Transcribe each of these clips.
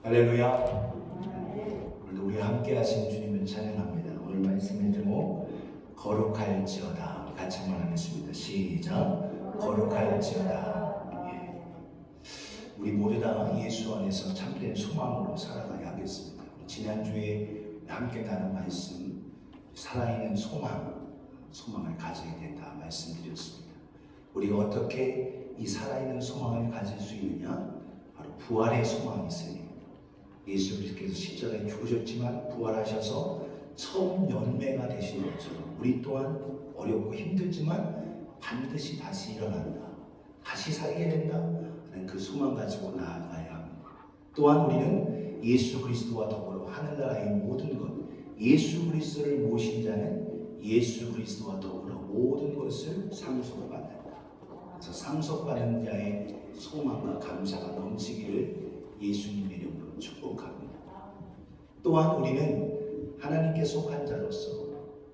할렐루야. 오늘도 우리 함께 하신 주님을 찬양합니다. 오늘 말씀의 제목 거룩할지어다. 같이 한번 하겠습니다. 시작. 거룩할지어다. 예. 우리 모두 다 예수 안에서 참된 소망으로 살아가야 하겠습니다. 지난주에 함께 나눈 말씀, 살아있는 소망을 가져야 된다 말씀드렸습니다. 우리가 어떻게 이 살아있는 소망을 가질 수 있느냐? 바로 부활의 소망이 있어야 됩니다. 예수 그리스도께서 십자가에 죽으셨지만 부활하셔서 처음 열매가 되신 것처럼 우리 또한 어렵고 힘들지만 반드시 다시 일어난다, 다시 살게 된다 하는 그 소망 가지고 나아가야 합니다. 또한 우리는 예수 그리스도와 더불어 하늘나라의 모든 것, 예수 그리스도를 모신 자는 예수 그리스도와 더불어 모든 것을 상속받는다. 그래서 상속받는 자의 소망과 감사가 넘치기를 예수님의 이름으로 축복합니다. 또한 우리는 하나님께 속한 자로서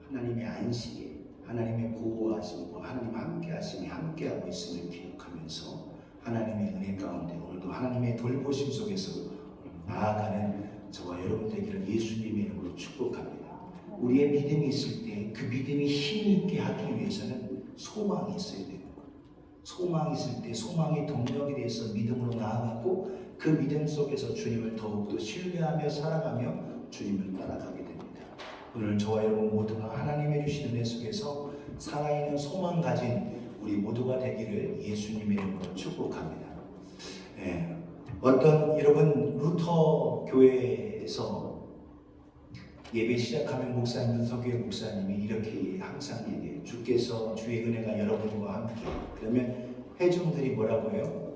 하나님의 안식에, 하나님의 보호하심과 하나님 함께하심이 함께하고 있음을 기억하면서 하나님의 은혜 가운데 오늘도 하나님의 돌보심 속에서 나아가는 저와 여러분 되기를 예수님의 이름으로 축복합니다. 우리의 믿음이 있을 때 그 믿음이 힘이 있게 하기 위해서는 소망이 있어야 됩니다. 소망이 있을 때 소망이 동력이 돼서 믿음으로 나아가고 그 믿음 속에서 주님을 더욱더 신뢰하며 살아가며 주님을 따라가게 됩니다. 오늘 저와 여러분 모두가 하나님의 주신 은혜 속에서 살아있는 소망 가진 우리 모두가 되기를 예수님의 이름으로 축복합니다. 어떤 여러분 루터 교회에서 예배 시작하면 목사님, 루터교회 목사님이 이렇게 항상 얘기해요. 주께서 주의 은혜가 여러분과 함께. 그러면 회중들이 뭐라고 해요?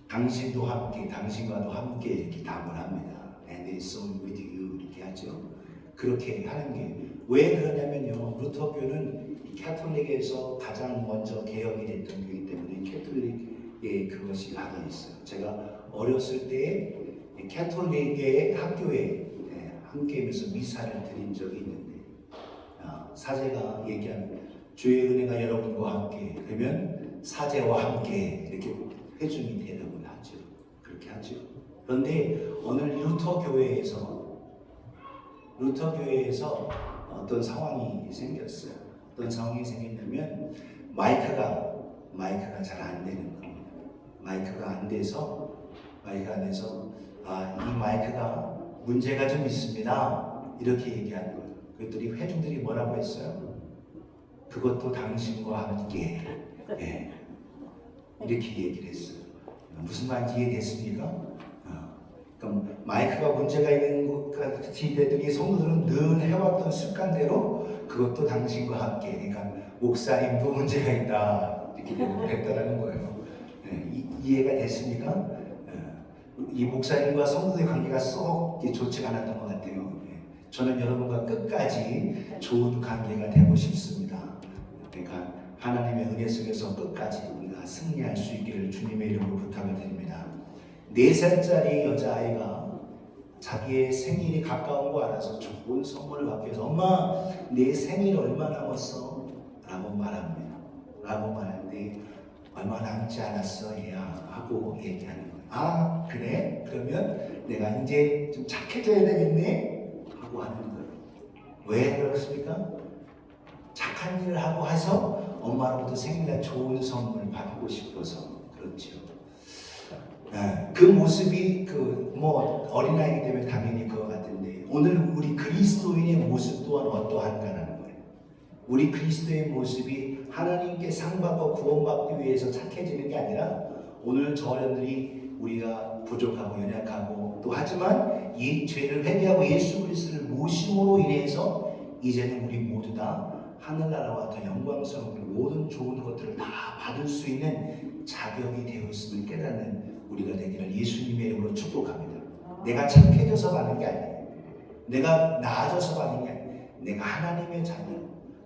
당신도 함께, 당신과도 함께 이렇게 답을 합니다. And it's so with you 이렇게 하죠. 그렇게 하는 게 왜 그러냐면요. 루터교는 캐톨릭에서 가장 먼저 개혁이 됐던 교회이기 때문에 캐톨릭의 그것이 하나 있어요. 제가 어렸을 때 캐톨릭의 학교에 함께하면서 미사를 드린 적이 있는데 사제가 얘기하는 주의 은혜가 여러분과 함께 그러면 사제와 함께 이렇게 회중이 대답을 하죠. 그렇게 하죠. 그런데 오늘 루터 교회에서 어떤 상황이 생겼어요. 어떤 상황이 생겼냐면 마이크가 잘 안 되는 겁니다. 마이크가 안 돼서 이 마이크가 문제가 좀 있습니다. 이렇게 얘기하는 거예요. 그랬더니 회중들이 뭐라고 했어요? 그것도 당신과 함께. 이렇게 얘기를 했어요. 무슨 말인지 이해됐습니까? 그럼 마이크가 문제가 있는 것 같이 됐더니 성도들은 늘 해왔던 습관대로 그것도 당신과 함께. 그러니까 목사님도 문제가 있다. 이렇게 됐다라는 거예요. 이해가 됐습니까? 이 목사님과 성도의 관계가 썩 좋지가 않았던 것 같아요. 저는 여러분과 끝까지 좋은 관계가 되고 싶습니다. 그러니까 하나님의 은혜 속에서 끝까지 우리가 승리할 수 있기를 주님의 이름으로 부탁을 드립니다. 4살짜리 여자아이가 자기의 생일이 가까운 거 알아서 좋은 선물을 받기 위해서 엄마 내 생일 얼마 남았어? 라고 말합니다. 라고 말하는데 얼마 남지 않았어 얘야 하고 얘기하는 거예요. 아 그래? 그러면 내가 이제 좀 착해져야 되겠네? 하고 하는 거예요. 왜 그렇습니까? 착한 일을 하고 해서 엄마로부터 생일날 좋은 선물 받고 싶어서 그렇죠. 그 모습이 어린아이기 때문에 당연히 그거 같은데 오늘 우리 그리스도인의 모습 또한 어떠한가라는 거예요. 우리 그리스도의 모습이 하나님께 상받고 구원받기 위해서 착해지는 게 아니라 오늘 저들이 우리가 부족하고 연약하고 또 하지만 이 죄를 회개하고 예수 그리스도를 모심으로 인해서 이제는 우리 모두 다 하늘나라와 더 영광스러운 모든 좋은 것들을 다 받을 수 있는 자격이 되어 있음을 깨닫는 우리가 되기를 예수님의 이름으로 축복합니다. 내가 착해져서 받는 게 아니에요. 내가 나아져서 받는 게 아니에요. 내가 하나님의 자녀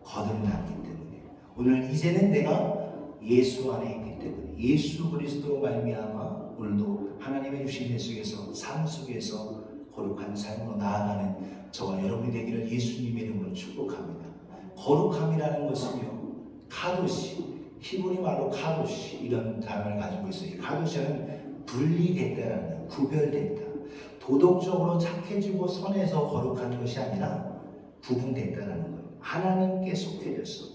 거듭났기 때문에 오늘 이제는 내가 예수 안에 있기 때문에 예수 그리스도로 말미암아 오늘도 하나님의 주신 은혜 속에서 삶 속에서 거룩한 삶으로 나아가는 저와 여러분이 되기를 예수님의 이름으로 축복합니다. 거룩함이라는 것은요 카도시, 히브리 말로 카도시 이런 단어를 가지고 있어요. 카도시는 분리됐다라는, 구별됐다. 도덕적으로 착해지고 선해서 거룩한 것이 아니라 구분됐다는 거예요. 하나님께 속해졌어.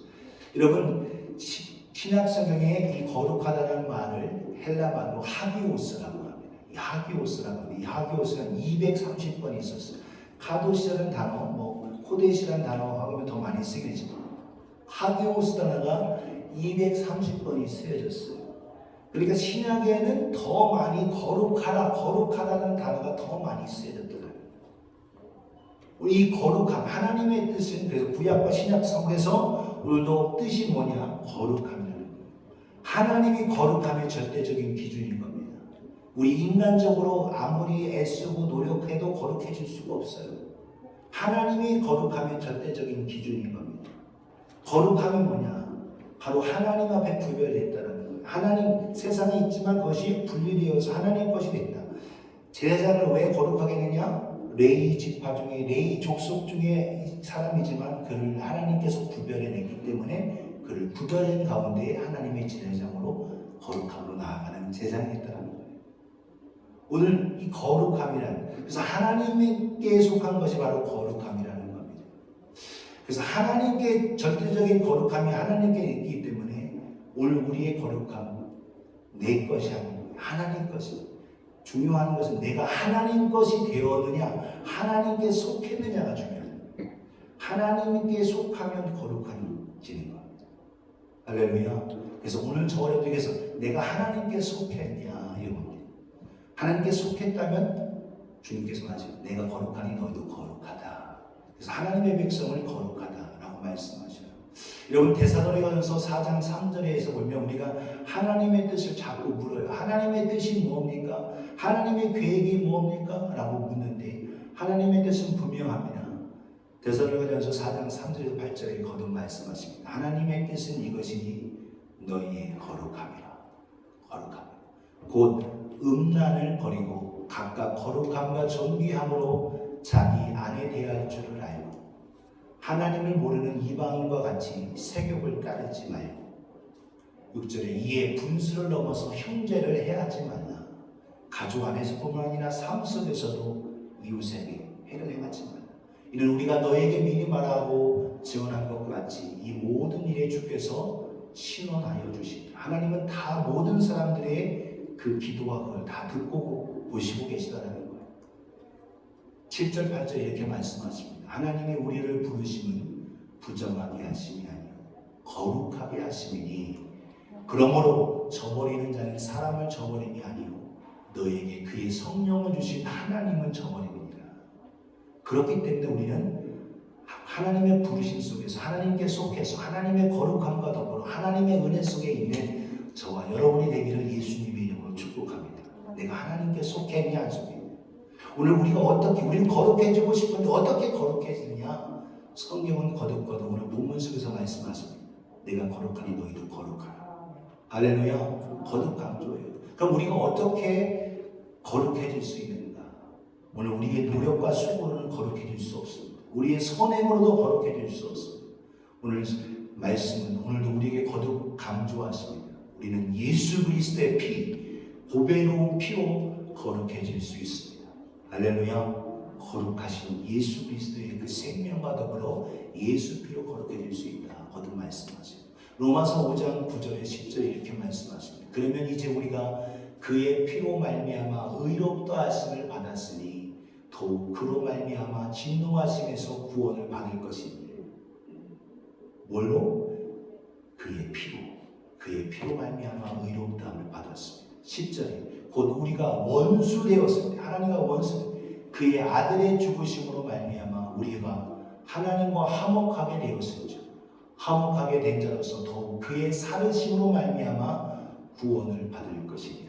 여러분 신약 성경에 이 거룩하다는 말을 헬라 말로 하기오스라고 합니다. 이 하기오스라고 합니다. 이 하기오스는 230번 있었어요. 카도시라는 단어, 코데시라는 단어하고는 더 많이 쓰겠지만 하기오스 단어가 230번이 쓰여졌어요. 그러니까 신약에는 더 많이 거룩하다는 단어가 더 많이 쓰여졌더라고요. 이 거룩함, 하나님의 뜻은 그래서 구약과 신약 성경에서 오늘도 뜻이 뭐냐? 거룩함이라는 거예요. 하나님이 거룩함의 절대적인 기준인 겁니다. 우리 인간적으로 아무리 애쓰고 노력해도 거룩해질 수가 없어요. 하나님이 거룩함의 절대적인 기준인 겁니다. 거룩함이 뭐냐? 바로 하나님 앞에 구별됐다는 거예요. 하나님 세상에 있지만 그것이 분리되어서 하나님 것이 됐다. 제사장을 왜 거룩하게 했느냐? 레위 지파 중에 레위 족속 중에 사람이지만 그를 하나님께서 구별해냈기 때문에 그를 구별한 가운데 하나님의 제사장으로 거룩함으로 나아가는 제사장이 있다는 거예요. 오늘 이 거룩함이란 그래서 하나님께 속한 것이 바로 거룩함이라는 겁니다. 그래서 하나님께 절대적인 거룩함이 하나님께 있기 때문에 오늘 우리의 거룩함 내 것이 아니고 하나님 것이 중요한 것은 내가 하나님 것이 되었느냐 하나님께 속했느냐가 중요합니다. 하나님께 속하면 거룩해지는 겁니다. 할렐루야. 그래서 오늘 저와 여러분께서 내가 하나님께 속했냐 이런 겁니다. 하나님께 속했다면 주님께서 말하시고 내가 거룩하니 너희도 거룩하다. 그래서 하나님의 백성을 거룩하다라고 말씀하셔요. 여러분 데살로니가전서 4장 3절에서 보면 우리가 하나님의 뜻을 자꾸 물어요. 하나님의 뜻이 뭡니까? 하나님의 계획이 뭡니까? 라고 묻는데 하나님의 뜻은 분명합니다. 데살로니가전서 4장 3절에서 8절에 거듭 말씀하십니다. 하나님의 뜻은 이것이니 너희의 거룩함이라. 거룩함. 곧 음란을 버리고 각각 거룩함과 존귀함으로 자기 안에 대할 줄을 알고 하나님을 모르는 이방인과 같이 세욕을 따르지 말고 6절에 이에 분수를 넘어서 형제를 해하지 말라. 가족 안에서뿐만 아니라 삶 속에서도 이웃에게 해를 행하지 말라. 이는 우리가 너에게 미리 말하고 증언한 것과 같이 이 모든 일에 주께서 신원하여 주시니 하나님은 다 모든 사람들의 그 기도와 그걸 다 듣고 보시고 계시다는 거예요. 7절 8절 이렇게 말씀하십니다. 하나님이 우리를 부르심은 부정하게 하심이 아니요 거룩하게 하심이니 그러므로 저버리는 자는 사람을 저버림이 아니요 너에게 그의 성령을 주신 하나님은 저버림이니라. 그렇기 때문에 우리는 하나님의 부르심 속에서 하나님께 속해서 하나님의 거룩함과 더불어 하나님의 은혜 속에 있는 저와 여러분이 되기를 예수님의 이름으로 축복합니다. 내가 하나님께 속했냐 안 속했냐. 오늘 우리가 우리는 거룩해지고 싶은데 어떻게 거룩해지느냐? 성경은 거듭거듭 오늘 본문 속에서 말씀하십니다. 내가 거룩하니 너희도 거룩하라. 할렐루야. 거듭 강조해요. 그럼 우리가 어떻게 거룩해질 수 있는가? 오늘 우리의 노력과 수고로는 거룩해질 수 없습니다. 우리의 선행으로도 거룩해질 수 없습니다. 오늘 말씀은 오늘도 우리에게 거듭 강조하십니다. 우리는 예수 그리스도의 피, 보배로운 피로 거룩해질 수 있습니다. 할렐루야. 거룩하신 예수 그리스도의 그 생명과 더불어 예수 피로 거룩해질 수 있다. 거듭 말씀하세요. 로마서 5장 9절에 10절에 이렇게 말씀하십니다. 그러면 이제 우리가 그의 피로 말미암아 의롭다 하심을 받았으니 더욱 그로 말미암아 진노하심에서 구원을 받을 것이니 뭘로? 그의 피로 말미암아 의롭다함을 받았습니다. 10절에 곧 우리가 원수 되었을 때 하나님과 원수 그의 아들의 죽으심으로 말미암아 우리가 하나님과 화목하게 되었을죠. 화목하게 된 자로서 더욱 그의 살으심으로 말미암아 구원을 받을 것이니라.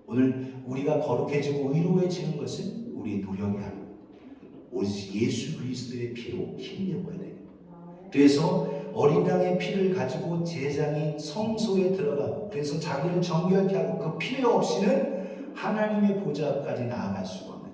오늘 우리가 거룩해지고 의로워지는 것은 우리의 노력이 아닙니다. 오직 예수 그리스도의 피로 힘입어야 됩니다. 그래서 어린 양의 피를 가지고 제사장이 성소에 들어가고 그래서 자기를 정결케 하고 그 필요 없이는 하나님의 보좌 앞까지 나아갈 수가 없는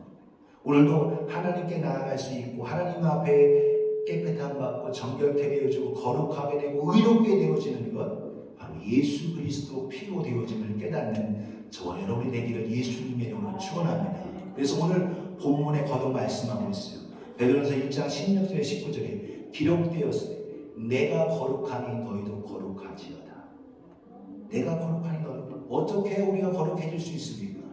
오늘도 하나님께 나아갈 수 있고 하나님 앞에 깨끗함 받고 정결케 되어지고 거룩하게 되고 의롭게 되어지는 것 바로 예수 그리스도 피로 되어짐을 깨닫는 저와 여러분이 되기를 예수님의 이름으로 축원합니다. 그래서 오늘 본문에 거듭 말씀하고 있어요. 베드로전서 1장 16절에 19절에 기록되었으되 내가 거룩하니 너희도 거룩하지어다. 내가 거룩하니 너희도. 어떻게 우리가 거룩해질 수 있습니까?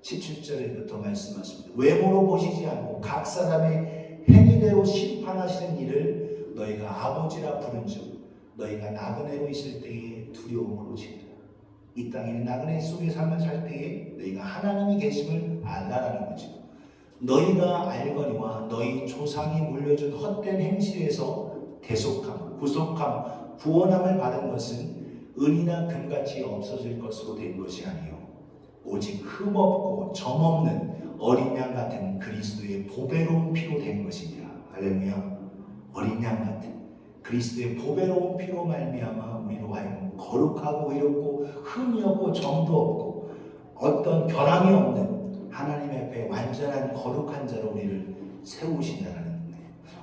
17절에부터 말씀하십니다. 외모로 보시지 않고 각 사람의 행위대로 심판하시는 일을 너희가 아버지라 부른즉 너희가 나그네로 있을 때에 두려움으로 지으라. 이 땅에 나그네 속의 삶을 살 때에 너희가 하나님이 계심을 알라라는 거죠. 너희가 알거니와 너희 조상이 물려준 헛된 행실에서 대속함, 구속함, 구원함을 받은 것은 은이나 금같이 없어질 것으로 된 것이 아니요 오직 흠없고 점없는 어린 양 같은 그리스도의 보배로운 피로 된 것이니라. 할렐루야. 어린 양 같은 그리스도의 보배로운 피로 말미암아 우리로 하여금 거룩하고 의롭고 흠이 없고 점도 없고 어떤 결함이 없는 하나님 앞에 완전한 거룩한 자로 우리를 세우신다는 거예요.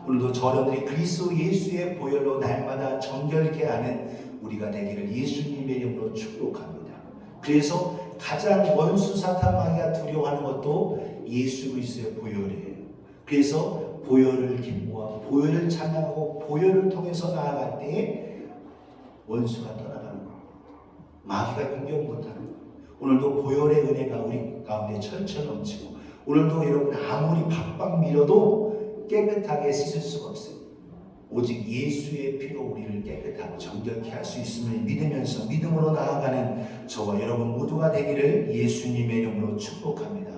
오늘도 저러들이 그리스도 예수의 보혈로 날마다 정결케 하는 우리가 되기를 예수님의 이름으로 축복합니다. 그래서 가장 원수 사탄 마귀가 두려워하는 것도 예수 그리스도의 보혈이에요. 그래서 보혈을 기뻐하고 보혈을 찬양하고 보혈을 통해서 나아갈 때에 원수가 떠나가는 거예요. 마귀가 공격 못하는 거예요. 오늘도 보혈의 은혜가 우리 가운데 철철 넘치고 오늘도 여러분 아무리 박박 밀어도 깨끗하게 씻을 수가 없어요. 오직 예수의 피로 우리를 깨끗하고 정결케 할 수 있음을 믿으면서 믿음으로 나아가는 저와 여러분 모두가 되기를 예수님의 이름으로 축복합니다.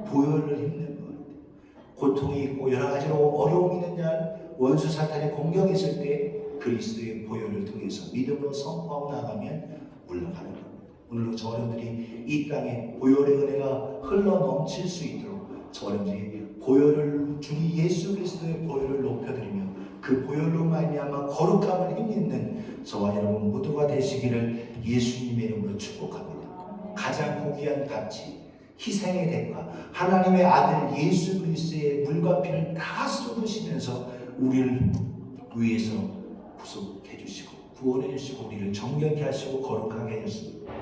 보혈을 힘든 것, 고통이 있고 여러 가지로 어려움이 있는 날, 원수 사탄의 공격이 있을 때 그리스도의 보혈을 통해서 믿음으로 선포하고 나가면 올라가는 겁니다. 오늘도 저 여러분들이 이 땅에 보혈의 은혜가 흘러 넘칠 수 있도록 저 여러분들이 보혈을 주님 예수 그리스도의 보혈을 높여드리며 그 보혈로 말미암아 거룩함을 힘입는 저와 여러분 모두가 되시기를 예수님의 이름으로 축복합니다. 가장 고귀한 가치, 희생의 대가, 하나님의 아들 예수 그리스도의 물과 피를 다 쏟으시면서 우리를 위해서 구속해 주시고 구원해 주시고 우리를 정결케 하시고 거룩하게 하셨습니다.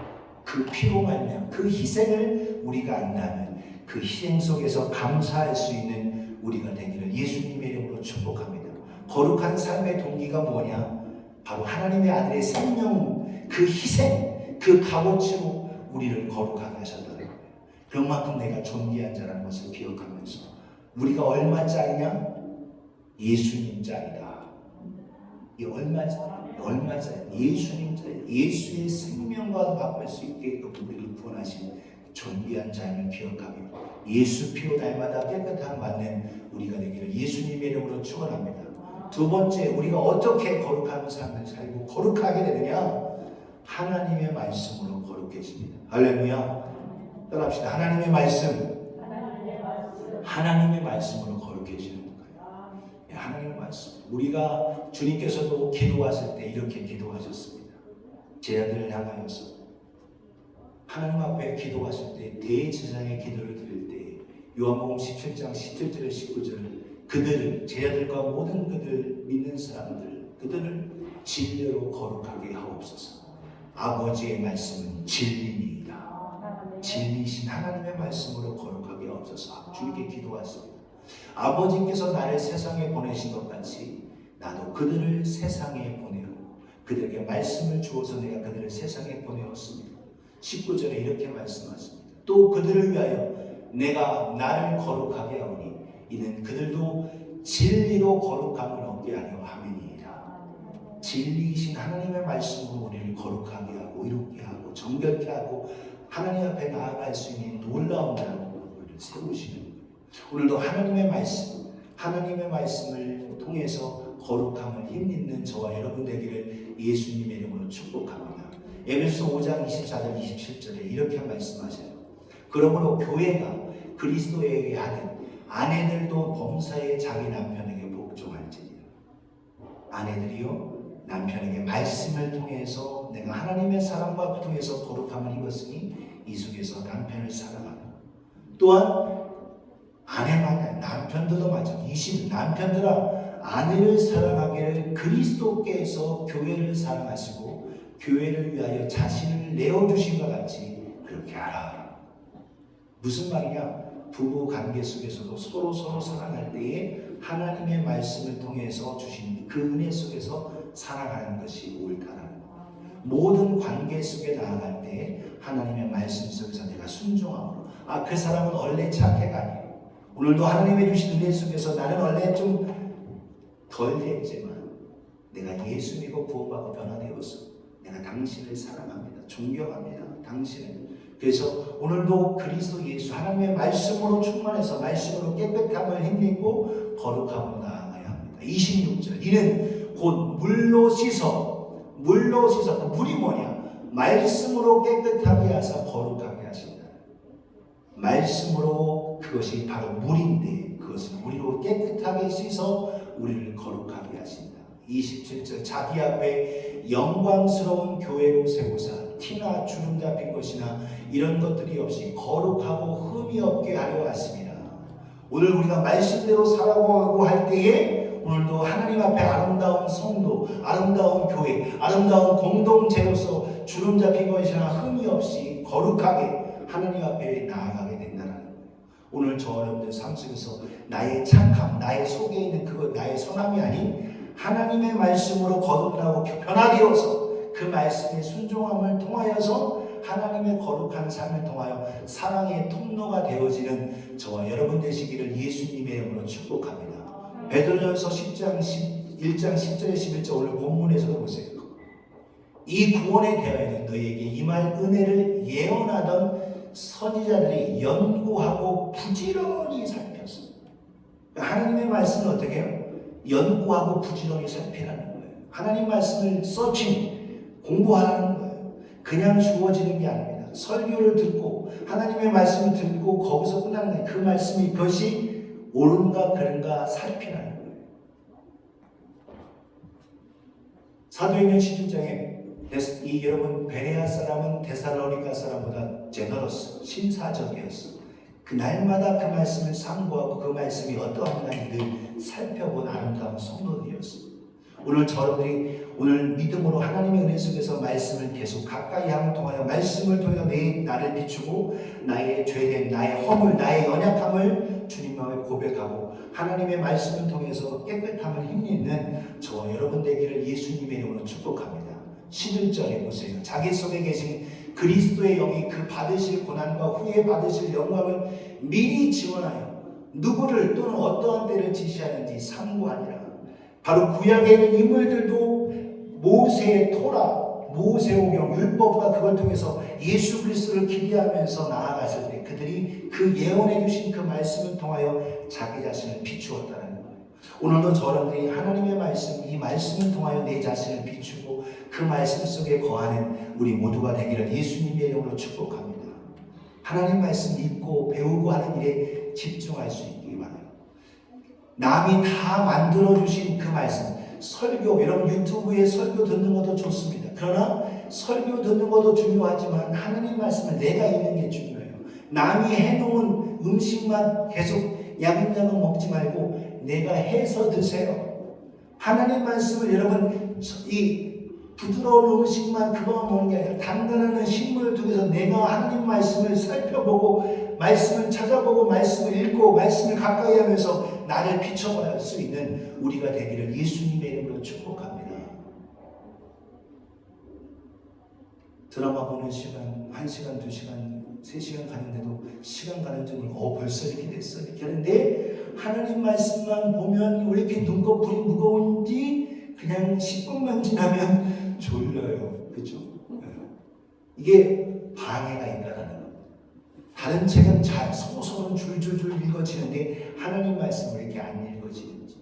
그 피로 말미암아 그 희생을 우리가 안다면 그 희생 속에서 감사할 수 있는 우리가 되기를 예수님의 이름으로 축복합니다. 거룩한 삶의 동기가 뭐냐? 바로 하나님의 아들의 생명, 그 희생, 그 값어치로 우리를 거룩하게 하셨다는 거예요. 그만큼 내가 존귀한 자라는 것을 기억하면서 우리가 얼마짜리냐? 예수님 짜리다. 이 얼마짜리? 예수님 짜리. 예수의 생명과 바꿀 수 있게 우리를 구원하신 존귀한 자임을 기억하며 예수 피로 날마다 깨끗함 받는 우리가 되기를 예수님의 이름으로 축원합니다. 두 번째, 우리가 어떻게 거룩한 삶을 살고 거룩하게 되느냐? 하나님의 말씀으로 거룩해집니다. 할렐루야. 따라합시다. 하나님의 말씀으로 거룩해지는 거예요. 하나님의 말씀. 우리가 주님께서도 기도하실 때 이렇게 기도하셨습니다. 제 아들을 향하여서 하나님 앞에 기도하실 때 대제사장의 기도를 드릴 때 요한복음 17장 17절에 19절 그들을 제 아들과 모든 그들 믿는 사람들 그들을 진리로 거룩하게 하옵소서. 아버지의 말씀은 진리니이다. 진리신 하나님의 말씀으로 거룩하게 하옵소서. 주님께 기도하십니다. 아버지께서 나를 세상에 보내신 것 같이 나도 그들을 세상에 보내고 그들에게 말씀을 주어서 내가 그들을 세상에 보내었습니다. 19절에 이렇게 말씀하십니다. 또 그들을 위하여 내가 나를 거룩하게 하오니 이는 그들도 진리로 거룩함을 얻게 하려 함이니이다. 진리이신 하나님의 말씀으로 우리를 거룩하게 하고 이롭게 하고 정결케 하고 하나님 앞에 나아갈 수 있는 놀라운 자로 우리를 세우시는 거예요. 오늘도 하나님의 말씀을 통해서 거룩함을 힘입는 저와 여러분 되기를 예수님의 이름으로 축복합니다. 에베소서 5장 24절 27절에 이렇게 말씀하셔요. 그러므로 교회가 그리스도에게 하듯 아내들도 범사에 자기 남편에게 복종할지니라. 아내들이요 남편에게 말씀을 통해서 내가 하나님의 사랑과 통해서 거룩함을 입었으니 이 속에서 남편을 사랑하라. 또한 아내만 남편들도 마찬가지. 20 남편들아 아내를 사랑하기를 그리스도께서 교회를 사랑하시고 교회를 위하여 자신을 내어주신 것 같이 그렇게 하라. 무슨 말이냐? 부부 관계 속에서도 서로 사랑할 때에 하나님의 말씀을 통해서 주신 그 은혜 속에서 사랑하는 것이 옳다라는 것. 모든 관계 속에 나아갈 때 하나님의 말씀 속에서 내가 순종함으로 그 사람은 원래 착해가 아니에요. 오늘도 하나님의 주신 은혜 속에서 나는 원래 좀 덜 됐지만 내가 예수 믿고 구원받고 변화되어서 내가 당신을 사랑합니다. 존경합니다. 당신을. 그래서 오늘도 그리스도 예수 하나님의 말씀으로 충만해서 말씀으로 깨끗함을 힘입고 거룩함으로 나아가야 합니다. 26절 이는 곧 물로 씻어 그 물이 뭐냐? 말씀으로 깨끗하게 하사 거룩하게 하신다. 말씀으로 그것이 바로 물인데 그것은 우리로 깨끗하게 씻어 우리를 거룩하게 하신다. 27절 자기 앞에 영광스러운 교회로 세우사 티나 주름 잡힌 것이나 이런 것들이 없이 거룩하고 흠이 없게 하려 하십니다. 오늘 우리가 말씀대로 살아가고 할 때에 오늘도 하나님 앞에 아름다운 성도, 아름다운 교회, 아름다운 공동체로서 주름 잡힌 것이나 흠이 없이 거룩하게 하나님 앞에 나아가게 된다는 거예요. 오늘 저 여러분들 삶 속에서 나의 착함, 나의 속에 있는 그것, 나의 선함이 아닌 하나님의 말씀으로 거듭나고 변화되어서 그 말씀의 순종함을 통하여서 하나님의 거룩한 삶을 통하여 사랑의 통로가 되어지는 저와 여러분 되시기를 예수님의 이름으로 축복합니다. 베드로전서 10장 1장 10절에 11절 오늘 본문에서도 보세요. 이 구원에 대하여는 너희에게 임할 은혜를 예언하던 선지자들이 연구하고 부지런히 살폈어. 하나님의 말씀은 어떻게 해요? 연구하고 부지런히 살피라는 거예요. 하나님 말씀을 공부하라는 거예요. 그냥 주어지는 게 아닙니다. 설교를 듣고 하나님의 말씀을 듣고 거기서 끝나는 거예요. 그 말씀이 그것이 옳은가 그른가 살피라는 거예요. 사도행전 17장에 여러분 베레아 사람은 데살로니가 사람보다 제너러스, 신사적이었어. 그 날마다 그 말씀을 상고하고 그 말씀이 어떠한가 늘 살펴본 아름다운 성도들이었어. 오늘 저러들이 오늘 믿음으로 하나님의 은혜 속에서 말씀을 계속 가까이 함을 통하여 말씀을 통해 나를 비추고 나의 죄된 나의 허물 나의 연약함을 주님 앞에 고백하고 하나님의 말씀을 통해서 깨끗함을 힘입는 저와 여러분 되기를 예수님의 이름으로 축복합니다. 11절에 보세요. 자기 속에 계신 그리스도의 영이 그 받으실 고난과 후에 받으실 영광을 미리 지원하여 누구를 또는 어떠한 때를 지시하는지 상고하니라. 바로 구약에 있는 인물들도 모세의 토라, 모세오경, 율법과 그걸 통해서 예수 그리스도를 기대하면서 나아갔을 때 그들이 그 예언해 주신 그 말씀을 통하여 자기 자신을 비추었다는 거예요. 오늘도 저러들이 하나님의 말씀, 이 말씀을 통하여 내 자신을 비추고 그 말씀 속에 거하는 우리 모두가 되기를 예수님의 이름으로 축복합니다. 하나님 말씀 읽고 배우고 하는 일에 집중할 수 있기 바랍니다. 남이 다 만들어주신 그 말씀, 설교, 여러분 유튜브에 설교 듣는 것도 좋습니다. 그러나 설교 듣는 것도 중요하지만 하나님 말씀을 내가 읽는 게 중요해요. 남이 해놓은 음식만 계속 야금야금 먹지 말고 내가 해서 드세요. 하나님 말씀을 여러분 이 부드러운 음식만 그거만 먹는 게 아니라 단단한 식물을 통해서 내가 하나님 말씀을 살펴보고 말씀을 찾아보고 말씀을 읽고 말씀을 가까이 하면서 나를 비춰볼 수 있는 우리가 되기를 예수님의 이름으로 축복합니다. 드라마 보는 시간 1시간, 2시간, 3시간 가는데도 시간 가는 줄 모르고 벌써 이렇게 됐어 이렇게 하는데 하나님 말씀만 보면 왜 이렇게 눈꺼풀이 무거운지 그냥 10분만 지나면 졸려요. 그렇죠? 이게 방해가 있다라는 겁니다. 다른 책은 잘 소설은 줄줄줄 읽어지는데 하나님 말씀을 이렇게 안 읽어지는지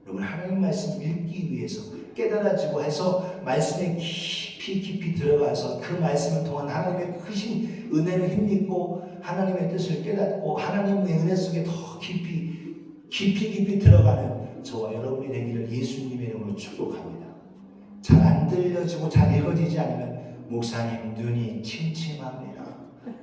여러분 하나님 말씀 읽기 위해서 깨달아지고 해서 말씀에 깊이 들어가서 그 말씀을 통한 하나님의 크신 은혜를 힘입고 하나님의 뜻을 깨닫고 하나님의 은혜 속에 더 깊이 들어가는 저와 여러분이 되기를 예수님의 이름으로 축복합니다. 잘 안 들려지고 잘 읽어지지 않으면 목사님 눈이 침침합니다.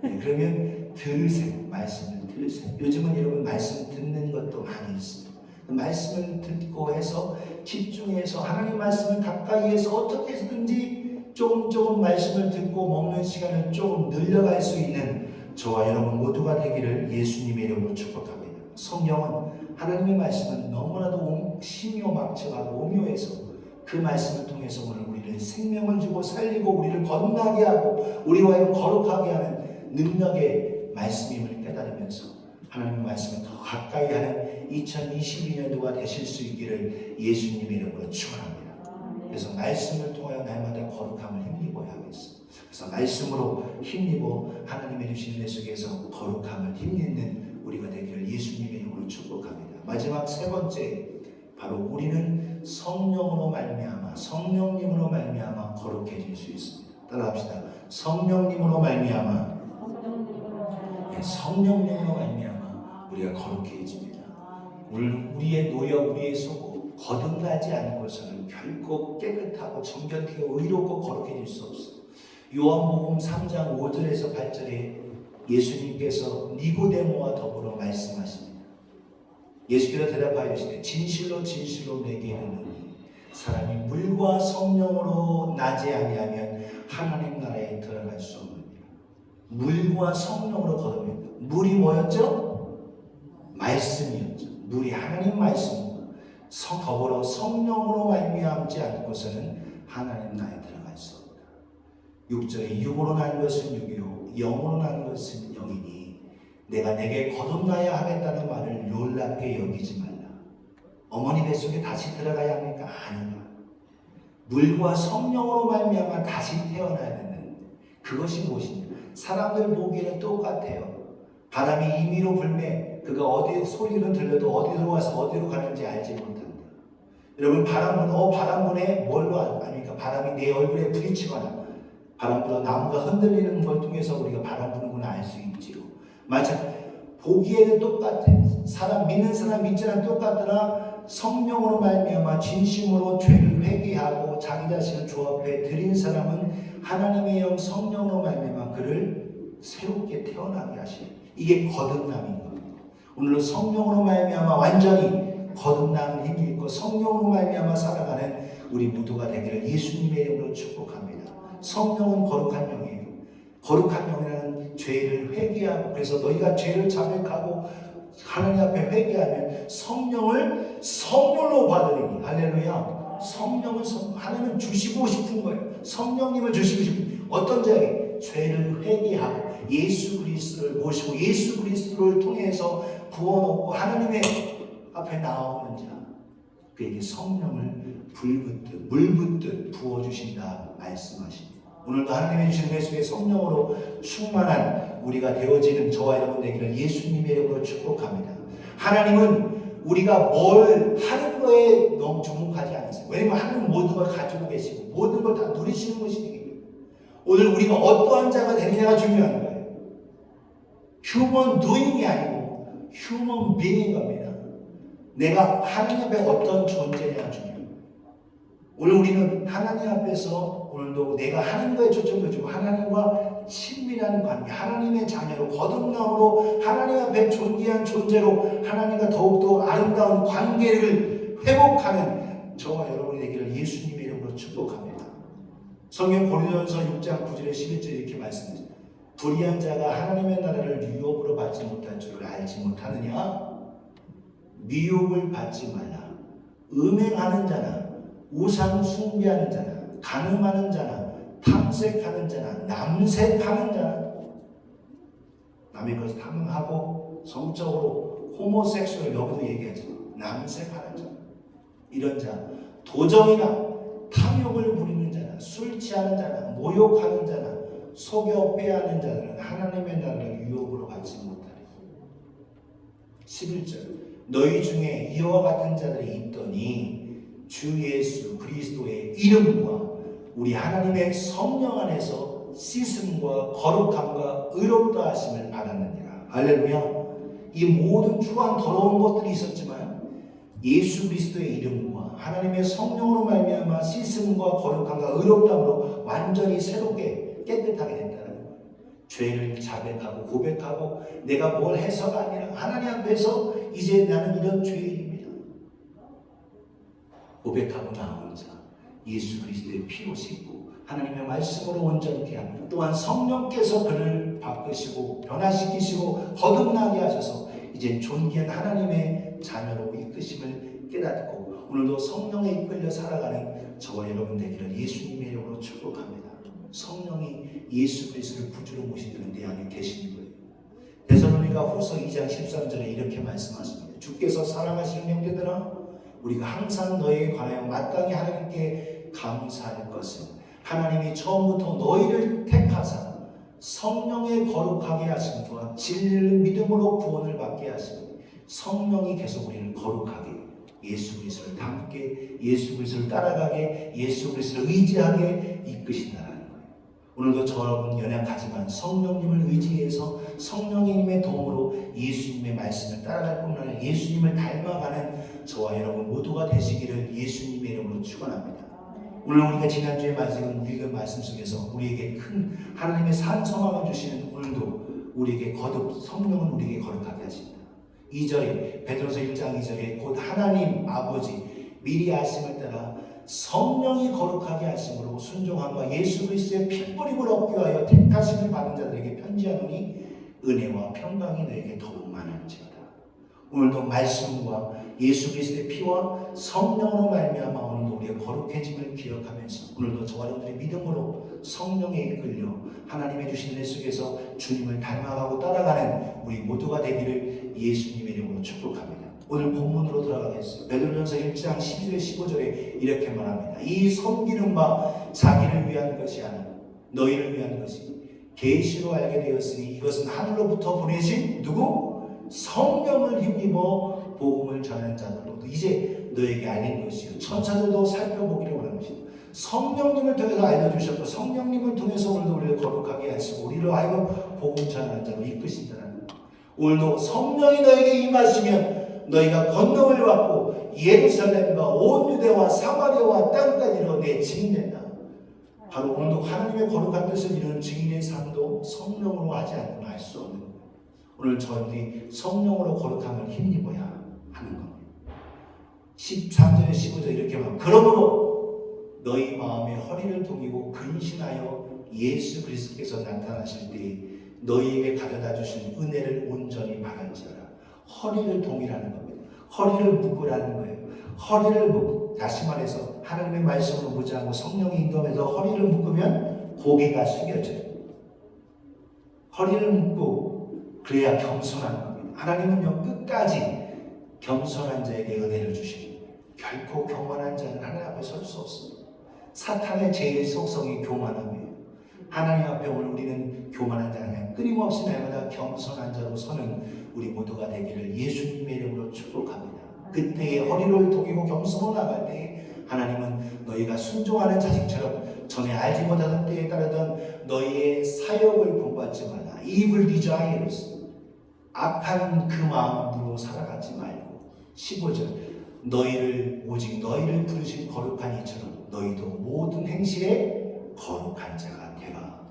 네, 그러면 들으세요. 말씀을 들으세요. 요즘은 여러분 말씀 듣는 것도 많이 있습니다. 말씀을 듣고 해서 집중해서 하나님 말씀을 가까이에서 어떻게 해서든지 조금 말씀을 듣고 먹는 시간을 조금 늘려갈 수 있는 저와 여러분 모두가 되기를 예수님의 이름으로 축복합니다. 성경은 하나님의 말씀은 너무나도 신묘막측하고 오묘해서 그 말씀을 통해서 오늘 우리를 생명을 주고 살리고 우리를 거듭나게 하고 우리와 거룩하게 하는 능력의 말씀임을 깨달으면서 하나님의 말씀을 더 가까이 하는 2022년도가 되실 수 있기를 예수님의 이름으로 축원합니다. 그래서 말씀을 통하여 날마다 거룩함을 힘입어야 하겠습니다. 그래서 말씀으로 힘입어 하나님의 주신 내 속에서 거룩함을 힘입는 우리가 되기를 예수님의 이름으로 축복합니다. 마지막 세 번째, 바로 우리는 성령으로 말미암아 성령님으로 말미암아 거룩해질 수 있습니다. 따라합시다. 성령님으로 말미암아 성령님으로 말미암아 우리가 거룩해집니다. 우리의 노력, 우리의 소고 거듭나지 않고서는 결코 깨끗하고 정결하고 의롭고 거룩해질 수 없어요. 요한복음 3장 5절에서 8절에 예수님께서 니고데모와 더불어 말씀하십니다. 예수께서 대답하여 이르시되 진실로 진실로 내게 이르노니 사람이 물과 성령으로 나지 아니하면 하나님 나라에 들어갈 수 없느니라. 물과 성령으로 거듭납니다. 물이 뭐였죠? 말씀이었죠. 물이 하나님 말씀과 더불어 성령으로 말미암지 않고서는 하나님 나라에 들어갈 수 없다. 6절에 육으로 난 것은 육이요 영으로 난 것은 영이니 내가 내게 거듭나야 하겠다는 말을 놀랍게 여기지 말라. 어머니 뱃속에 다시 들어가야 합니까? 아니다. 물과 성령으로 말미암아 다시 태어나야 된다는 그것이 무엇이냐? 사람들 보기에는 똑같아요. 바람이 임의로 불매 그가 어디 소리는 들려도 어디로 와서 어디로 가는지 알지 못한다. 여러분 바람 부네 뭘로 아닙니까? 바람이 내 얼굴에 부딪히거나 바람 불어 나무가 흔들리는 걸 통해서 우리가 바람 부는구나 알 수 있지요. 맞아. 보기에는 똑같아. 사람 믿는 사람 믿지는 똑같더라. 성령으로 말미암아 진심으로 죄를 회개하고 자기 자신을 주 앞에 드린 사람은 하나님의 영 성령으로 말미암아 그를 새롭게 태어나게 하시는 이게 거듭남인 겁니다. 오늘은 성령으로 말미암아 완전히 거듭남을 힘이 있고 성령으로 말미암아 살아가는 우리 모두가 되기를 예수님의 이름으로 축복합니다. 성령은 거룩한 영이에요. 거룩한 영이라는 죄를 회개하고 그래서 너희가 죄를 자백하고 하나님 앞에 회개하면 성령을 선물로 받으리니 할렐루야. 성령을 하나님은 주시고 싶은 거예요. 성령님을 주시고 싶은 어떤 자에게 죄를 회개하고 예수 그리스도를 모시고 예수 그리스도를 통해서 구원 얻고 하나님의 앞에 나오는 자 그에게 성령을 불붙듯 물붓듯 부어주신다 말씀하십니다. 오늘도 하나님의 주신 내 속에 성령으로 충만한 우리가 되어지는 저와 여러분 되기를 예수님의 이름으로 축복합니다. 하나님은 우리가 뭘 하는 거에 너무 주목하지 않으세요. 왜냐하면 하나님은 모든 걸 가지고 계시고 모든 걸 다 누리시는 것이기 오늘 우리가 어떠한 자가 되느냐가 중요한 거예요. 휴먼 도잉이 아니고 휴먼 비잉인 겁니다. 내가 하나님 앞에 어떤 존재냐 중요해요. 오늘 우리는 하나님 앞에서 오늘도 내가 하는 거에 초점을 두고 하나님과 친밀한 관계, 하나님의 자녀로 거듭남으로 하나님 앞에 존귀한 존재로 하나님과 더욱더 아름다운 관계를 회복하는 저와 여러분이 되기를 예수님의 이름으로 축복합니다. 성경 고린도전서 6장 9절에 11절에 이렇게 말씀하십니다. 불의한 자가 하나님의 나라를 유혹으로 받지 못할 줄을 알지 못하느냐? 미혹을 받지 말라. 음행하는 자나 우상 숭배하는 자나 간음하는 자나 탐색하는 자나 남색하는 자나 남의 것을 탐하고 성적으로 호모섹수얼 여기도 얘기하죠. 남색하는 자 이런 자 도정이나 탐욕을 부리는 자나 술 취하는 자나 모욕하는 자나 속여 빼앗는 자들은 하나님의 나라를 유혹으로 받지 못하리. 11절 너희 중에 이와 같은 자들이 있더니 주 예수 그리스도의 이름과 우리 하나님의 성령 안에서 씻음과 거룩함과 의롭다 하심을 받았느니라. 할렐루야. 이 모든 추한 더러운 것들이 있었지만 예수 그리스도의 이름과 하나님의 성령으로 말미암아 씻음과 거룩함과 의롭다함으로 완전히 새롭게 깨끗하게 됐다는 거예요. 죄를 자백하고 고백하고 내가 뭘 해서가 아니라 하나님 앞에서 이제 나는 이런 죄인입니다. 고백하고 나오는 자 예수 그리스도의 피로 씻고 하나님의 말씀으로 온전케 합니다. 또한 성령께서 그를 바꾸시고 변화시키시고 거듭나게 하셔서 이제 존귀한 하나님의 자녀로 이끄심을 깨닫고 오늘도 성령에 이끌려 살아가는 저와 여러분 되기를 예수님의 이름으로 축복합니다. 성령이 예수 그리스도를 구주로 모시는 내 안에 계시는 거예요. 데살로니가 후서 2장 13절에 이렇게 말씀하십니다. 주께서 사랑하시는 형제들아, 우리가 항상 너희에 관하여 마땅히 하나님께 감사할 것은 하나님이 처음부터 너희를 택하사 성령에 거룩하게 하신 또한 진리를 믿음으로 구원을 받게 하시니 성령이 계속 우리를 거룩하게, 예수 그리스도를 닮게, 예수 그리스도를 따라가게, 예수 그리스도를 의지하게 이끄신다라는 거예요. 오늘도 저는 연약하지만 성령님을 의지해서 성령님의 도움으로 예수님의 말씀을 따라갈 뿐만 아니라 예수님을 닮아가는 저와 여러분 모두가 되시기를 예수님의 이름으로 축원합니다. 오늘 우리가 지난주에 읽은 말씀 속에서 우리에게 큰 하나님의 산 소망을 주시는 오늘도 우리에게 성령은 우리에게 거룩하게 하십니다. 2절에 베드로서 1장 2절에 곧 하나님 아버지 미리 아심을 따라 성령이 거룩하게 하심으로 순종함과 예수 그리스도의 핏뿌림을 얻기 위하여 택하심을 받은 자들에게 편지하노니 은혜와 평강이 너에게 더욱 많을지어다. 오늘도 말씀과 예수 그리스도의 피와 성령으로 말미암아 오늘도 우리의 거룩해짐을 기억하면서 오늘도 저와 여러분들의 믿음으로 성령에 이끌려 하나님의 주신 은혜 속에서 주님을 닮아가고 따라가는 우리 모두가 되기를 예수님의 이름으로 축복합니다. 오늘 본문으로 돌아가겠습니다. 베드로전서 1장 12절 15절에 이렇게 말합니다. 이 섬기는 바 자기를 위한 것이 아니라 너희를 위한 것이 계시로 알게 되었으니 이것은 하늘로부터 보내신 누구? 성령을 힘입어 복음을 전하는 자들로도 이제 너에게 알린 것이요 천사들도 살펴보기를 원하는 것이다. 성령님을 통해서 알려주셨고 성령님을 통해서 오늘도 우리를 거룩하게 하시고 우리를 하여금 복음 전하는 자로 이끄신다는 것. 오늘도 성령이 너에게 임하시면 너희가 권능을 받고 예루살렘과 온 유대와 사마리아와 땅까지로 내 증인된다. 바로 오늘도 하나님의 거룩한 뜻을 이루는 증인의 삶도 성령으로 하지 않고는 알 수 없는 거예요. 오늘 저희들이 성령으로 거룩함을 힘입어야 하는 겁니다. 13절에 15절 이렇게 말합니다. 그러므로 너희 마음에 허리를 동이고 근신하여 예수 그리스도께서 나타나실 때 너희에게 가져다 주신 은혜를 온전히 바랄지어다. 허리를 동이라는 겁니다. 허리를 묶으라는 거예요. 허리를 묶고 다시 말해서 하나님의 말씀으로 무장하고 성령의 인도하면서 허리를 묶으면 고개가 숙여져요. 허리를 묶고 그래야 겸손한 겁니다. 하나님은요 끝까지 겸손한 자에게 은혜를 주십니다. 결코 교만한 자는 하나님 앞에 설 수 없습니다. 사탄의 제일 속성이 교만함이에요. 하나님 앞에 오늘 우리는 교만한 자가 아니라 끊임없이 날마다 겸손한 자로 서는 우리 모두가 되기를 예수님의 이름으로 축복합니다. 그때에 허리를 동이고 겸손으로 나갈 때 하나님은 너희가 순종하는 자식처럼 전에 알지 못하던 때에 따르던 너희의 사역을 본받지 말라. Evil desires, 악한 그 마음으로 살아가지 말고 15절 오직 너희를 부르신 거룩한 이처럼 너희도 모든 행실에 거룩한 자가 되라.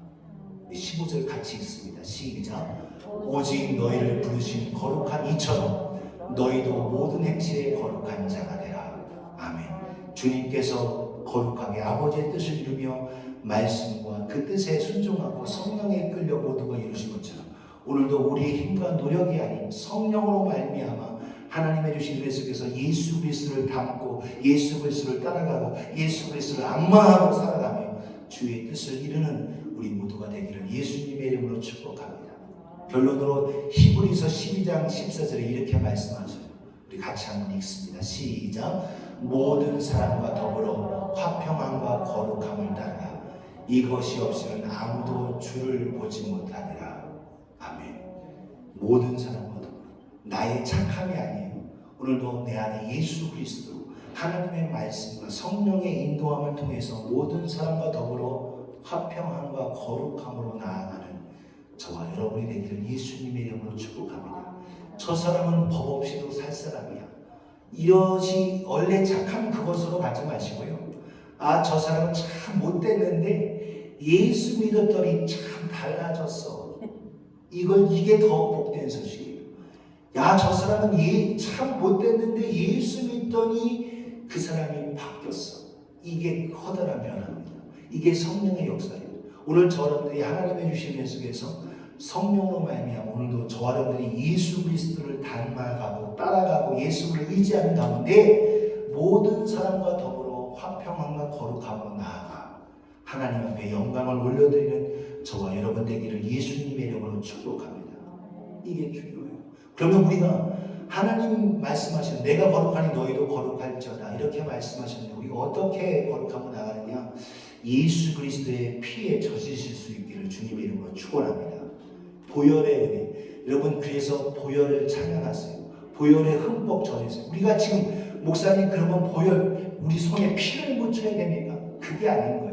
15절 같이 읽습니다. 시작. 오직 너희를 부르신 거룩한 이처럼 너희도 모든 행실에 거룩한 자가 되라. 아멘. 주님께서 거룩하게 아버지의 뜻을 이루며 말씀과 그 뜻에 순종하고 성령에 이끌려 모두가 이루신 것처럼 오늘도 우리의 힘과 노력이 아닌 성령으로 말미암아 하나님의 주신 은혜 속에서 예수 그리스도를 닮고 예수 그리스도를 따라가고 예수 그리스도를 악마하고 살아가며 주의 뜻을 이루는 우리 모두가 되기를 예수님의 이름으로 축복합니다. 결론으로 히브리서 12장 14절에 이렇게 말씀하셔요. 우리 같이 한번 읽습니다. 시작. 모든 사람과 더불어 화평함과 거룩함을 따라 이것이 없이는 아무도 주를 보지 못하리라. 아멘. 모든 사람과 더불어 나의 착함이 아니에요. 오늘도 내 안에 예수 그리스도 하나님의 말씀과 성령의 인도함을 통해서 모든 사람과 더불어 화평함과 거룩함으로 나아가는 저와 여러분이 되기를 예수님의 이름으로 축복합니다. 저 사람은 법 없이도 살 사람이야. 이것이 원래 착한 그것으로 가지 마시고요. 저 사람은 참 못됐는데 예수 믿었더니 참 달라졌어. 이게 더 복된 소식이에요. 저 사람은 참 못됐는데 예수 믿더니 그 사람이 바뀌었어. 이게 커다란 변화입니다. 이게 성령의 역사예요. 오늘 여러분들이 하나님의 주신 은혜 속에서 성령으로 말미암아 오늘도 저와 여러분들이 예수 그리스도를 닮아가고 따라가고 예수를 의지하는 가운데 모든 사람과 더불어 화평함과 거룩함으로 나아가 하나님 앞에 영광을 올려드리는 저와 여러분 되기를 예수님의 이름으로 축복합니다. 이게 중요해요. 그러면 우리가 하나님 말씀하신 내가 거룩하니 너희도 거룩할지어다 이렇게 말씀하셨는데 우리가 어떻게 거룩함으로 나가느냐? 예수 그리스도의 피에 젖으실 수 있기를 주님의 이름으로 축원합니다. 보혈의 은혜. 여러분 그래서 보혈을 찬양하세요. 보혈에 흠뻑 젖으세요. 우리가 지금 목사님 그러면 보혈 우리 손에 피를 묻혀야 됩니까? 그게 아닌 거예요.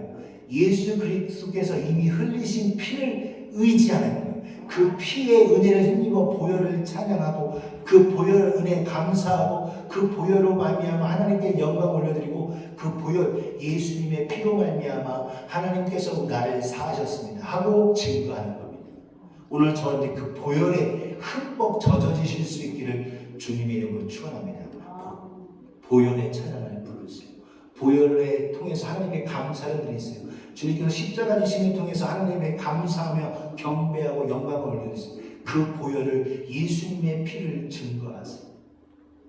예수 그리스도께서 이미 흘리신 피를 의지하는 거예요. 그 피의 은혜를 힘입어 보혈을 찬양하고 그 보혈 은혜에 감사하고 그 보혈로 말미암아 하나님께 영광 올려드리고 그 보혈 예수님의 피로 말미암아 하나님께서 나를 사하셨습니다 하고 증거하는 겁니다. 오늘 저한테 그 보혈에 흠뻑 젖어지실 수 있기를 주님의 이름으로 축원합니다. 보혈의 찬양을 부르세요. 보혈을 통해서 하나님께 감사를 드리세요. 주님께서 십자가 지심을 통해서 하나님께 감사하며 경배하고 영광을 올려주세요. 그 보혈을 예수님의 피를 증거하세요.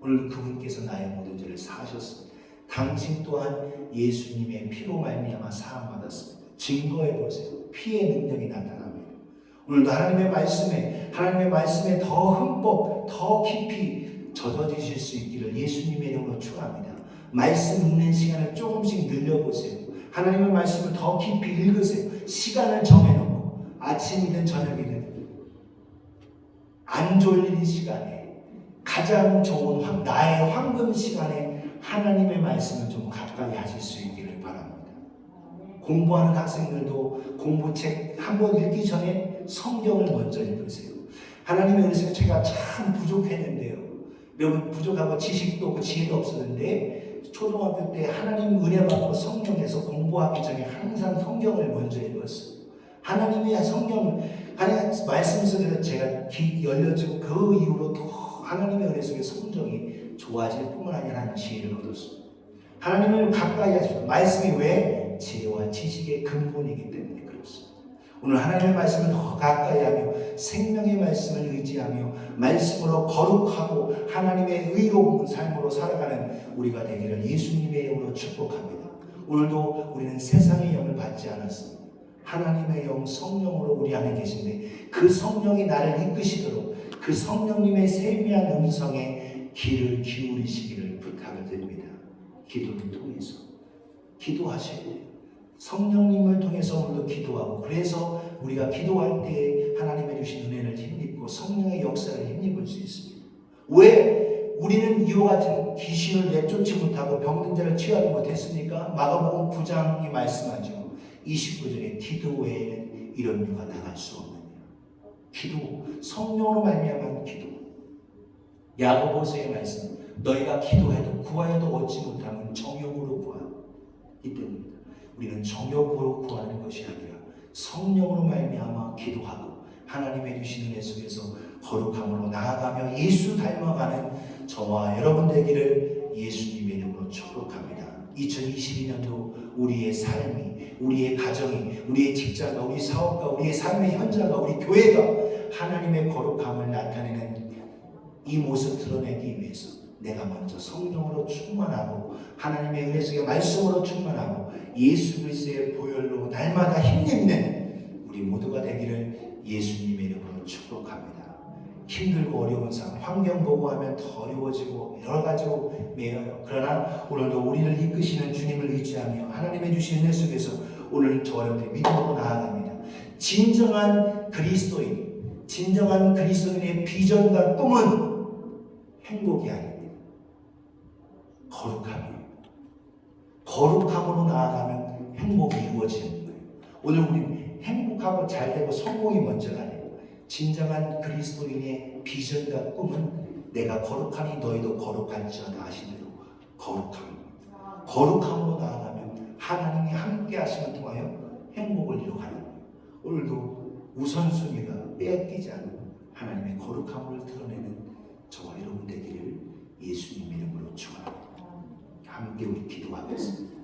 오늘 그분께서 나의 모든 죄를 사하셨습니다. 당신 또한 예수님의 피로 말미암아 사함받았습니다. 증거해 보세요. 피의 능력이 나타납니다. 오늘도 하나님의 말씀에 더 흠뻑 더 깊이 젖어지실 수 있기를 예수님의 이름으로 축원합니다. 말씀 읽는 시간을 조금씩 늘려보세요. 하나님의 말씀을 더 깊이 읽으세요. 시간을 정해놓고 아침이든 저녁이든 안 졸리는 시간에 가장 좋은 나의 황금 시간에 하나님의 말씀을 좀 가까이 하실 수 있기를 바랍니다. 공부하는 학생들도 공부책 한번 읽기 전에 성경을 먼저 읽으세요. 하나님의 은혜가 제가 참 부족했는데요. 여러분 부족하고 지식도 없고 지혜도 없었는데 초등학교 때 하나님 은혜 받고 성경에서 공부하기 전에 항상 성경을 먼저 읽었어요. 하나님의 성경을 말씀 속에서 제가 귀 열려지고 그 이후로 더 하나님의 은혜 속에 성경이 좋아질 뿐만 아니라 하는 지혜를 얻었어요. 하나님을 가까이 하시고 말씀이 왜 지혜와 지식의 근본이기 때문에 그렇습니다. 오늘 하나님의 말씀을 더 가까이 하며 생명의 말씀을 의지하며 말씀으로 거룩하고 하나님의 의로운 삶으로 살아가는 우리가 되기를 예수님의 이름으로 축복합니다. 오늘도 우리는 세상의 영을 받지 않았습니다. 하나님의 영 성령으로 우리 안에 계신데 그 성령이 나를 이끄시도록 그 성령님의 세미한 음성에 귀를 기울이시기를 부탁을 드립니다. 기도를 통해서 기도하셔야 돼요. 성령님을 통해서 오늘도 기도하고 그래서 우리가 기도할 때 하나님의 주신 은혜를 힘입고 성령의 역사를 힘입을 수 있습니다. 왜 우리는 이와 같은 귀신을 내쫓지 못하고 병든 자를 치유하지 못했습니까? 마가복음 9장이 말씀하죠. 29절에 기도 외에는 이런 유가 나갈 수 없느니라. 기도, 성령으로 말미암은 기도. 야고보서의 말씀, 너희가 기도해도 구하여도 얻지 못하면 정욕으로 구하기 때문입니다. 우리는 정욕으로 구하는 것이 아니라 성령으로 말미암아 기도하고 하나님의 주신 은혜 속에서 거룩함으로 나아가며 예수 닮아가는 저와 여러분 되기를 예수님의 이름으로 축복합니다. 2022년도 우리의 삶이, 우리의 가정이, 우리의 직장과 우리 사업과 우리의 삶의 현장과 우리 교회가 하나님의 거룩함을 나타내는 이 모습 드러내기 위해서 내가 먼저 성령으로 충만하고 하나님의 은혜 속에 말씀으로 충만하고 예수 그리스도의 보혈로 날마다 힘입는 우리 모두가 되기를 예수님의 이름으로 축복합니다. 힘들고 어려운 상황, 환경 보고 하면 더 어려워지고 여러 가지로 매여요. 그러나 오늘도 우리를 이끄시는 주님을 의지하며 하나님의 주신 은혜 속에서 오늘 저 여러분들이 믿음으로 나아갑니다. 진정한 그리스도인의 비전과 꿈은 행복이 아닙니다. 거룩함이에요. 거룩함으로 나아가면 행복이 이루어지는 거예요. 오늘 우리는 행복하고 잘되고 성공이 먼저가 아니에요. 진정한 그리스도인의 비전과 꿈은 내가 거룩하니 너희도 거룩할지어다 하시는 대로 거룩함입니다. 거룩함으로 나아가면 하나님이 함께 하심을 통하여 행복을 이루어가는 거예요. 오늘도 우선순위가 빼앗기지 않고 하나님의 거룩함을 드러내는 저와 여러분 되기를 예수님 이름으로 축원합니다. 함께 우리 기도하겠습니다.